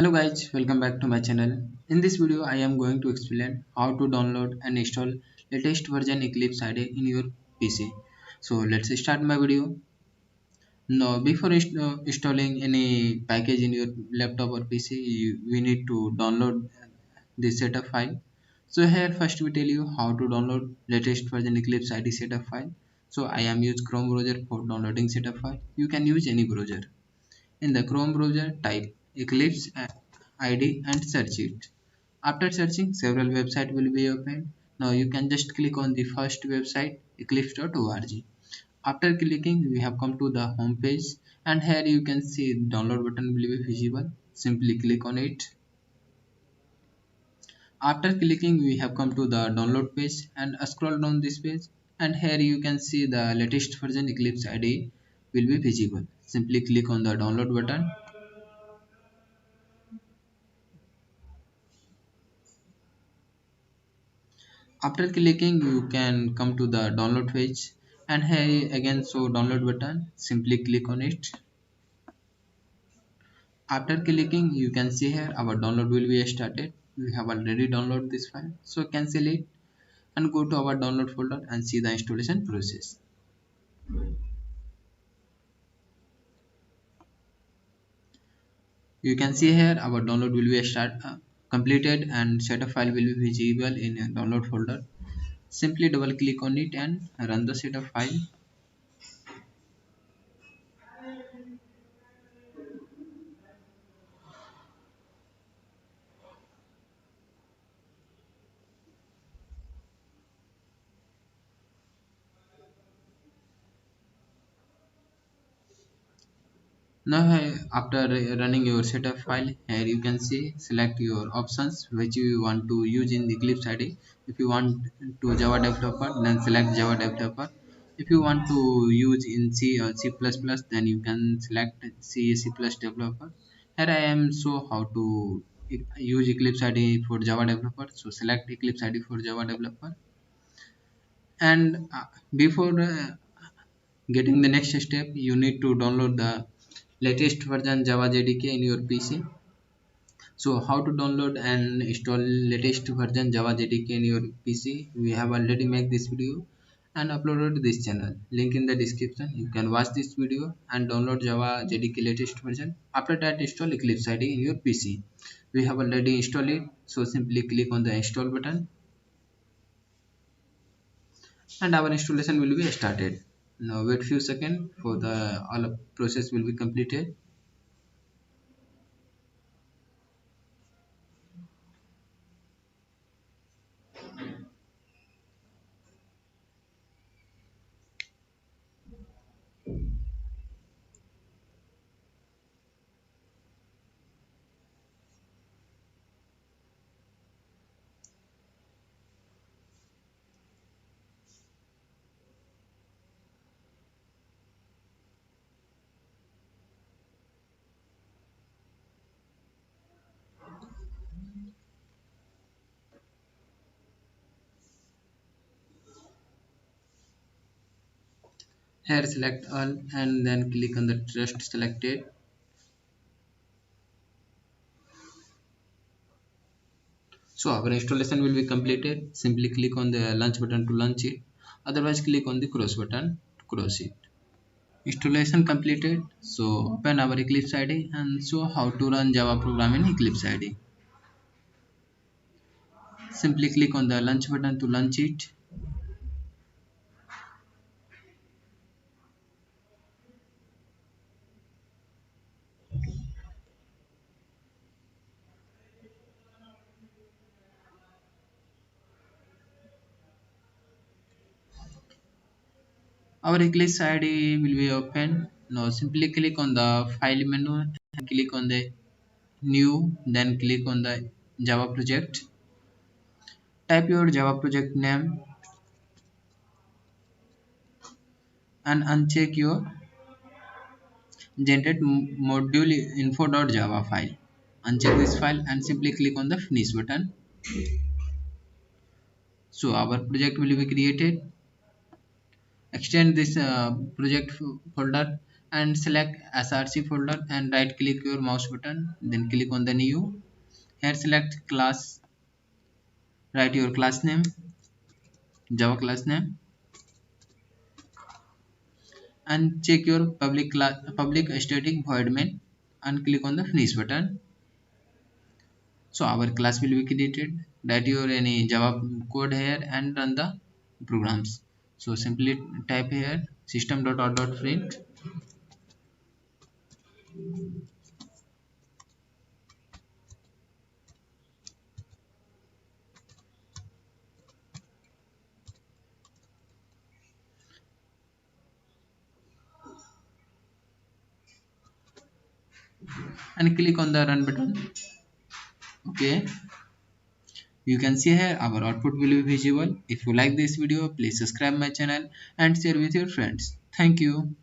Hello guys, welcome back to my channel. In this video I am going to explain how to download and install latest version Eclipse IDE in your PC. So let's start my video. Now before installing any package in your laptop or PC, we need to download the setup file. So here first we tell you how to download latest version Eclipse IDE setup file. So I am use Chrome browser for downloading setup file. You can use any browser. In the Chrome browser, type Eclipse ID and search it. After searching, several websites will be opened. Now you can just click on the first website, eclipse.org. After clicking, we have come to the home page, and here you can see the download button will be visible. Simply click on it. After clicking, we have come to the download page and scroll down this page, and here you can see the latest version Eclipse IDE will be visible. Simply click on the download button. After clicking, you can come to the download page, and here again show download button. Simply click on it. After clicking, you can see here our download will be started. We have already downloaded this file, so cancel it and go to our download folder and see the installation process. You can see here our download will be completed and setup file will be visible in a download folder. Simply double click on it and run the setup file. Now after running your setup file, here you can see select your options which you want to use in the Eclipse IDE. If you want to Java developer, then select Java developer. If you want to use in C or C++, then you can select C developer. Here I am show how to use Eclipse IDE for Java developer. So select Eclipse IDE for Java developer. And before getting the next step, you need to download the latest version Java JDK in your PC. So how to download and install latest version Java JDK in your PC? We have already made this video and uploaded this channel. Link in the description. You can watch this video and download Java JDK latest version. After that, install Eclipse IDE in your PC. We have already installed it. So simply click on the install button and our installation will be started. Now wait few seconds for the all process will be completed. Here select all and then click on the trust selected. So our installation will be completed. Simply click on the launch button to launch it. Otherwise click on the cross button to cross it. Installation completed. So open our Eclipse IDE and show how to run Java program in Eclipse IDE. Simply click on the launch button to launch it. Our Eclipse IDE will be open. Now simply click on the file menu and click on the new, then click on the Java project. Type your Java project name and uncheck your generate module info.java file. Uncheck this file and simply click on the finish button. So our project will be created. Extend this project folder and select src folder and right click your mouse button, then click on the new. Here select class, write your class name, java class name, and check your public static void main and click on the finish button. So our class will be created. Write your any java code here and run the programs. So simply type here system.out.print and click on the run button. Okay, you can see here our output will be visible. If you like this video, please subscribe my channel and share with your friends. Thank you.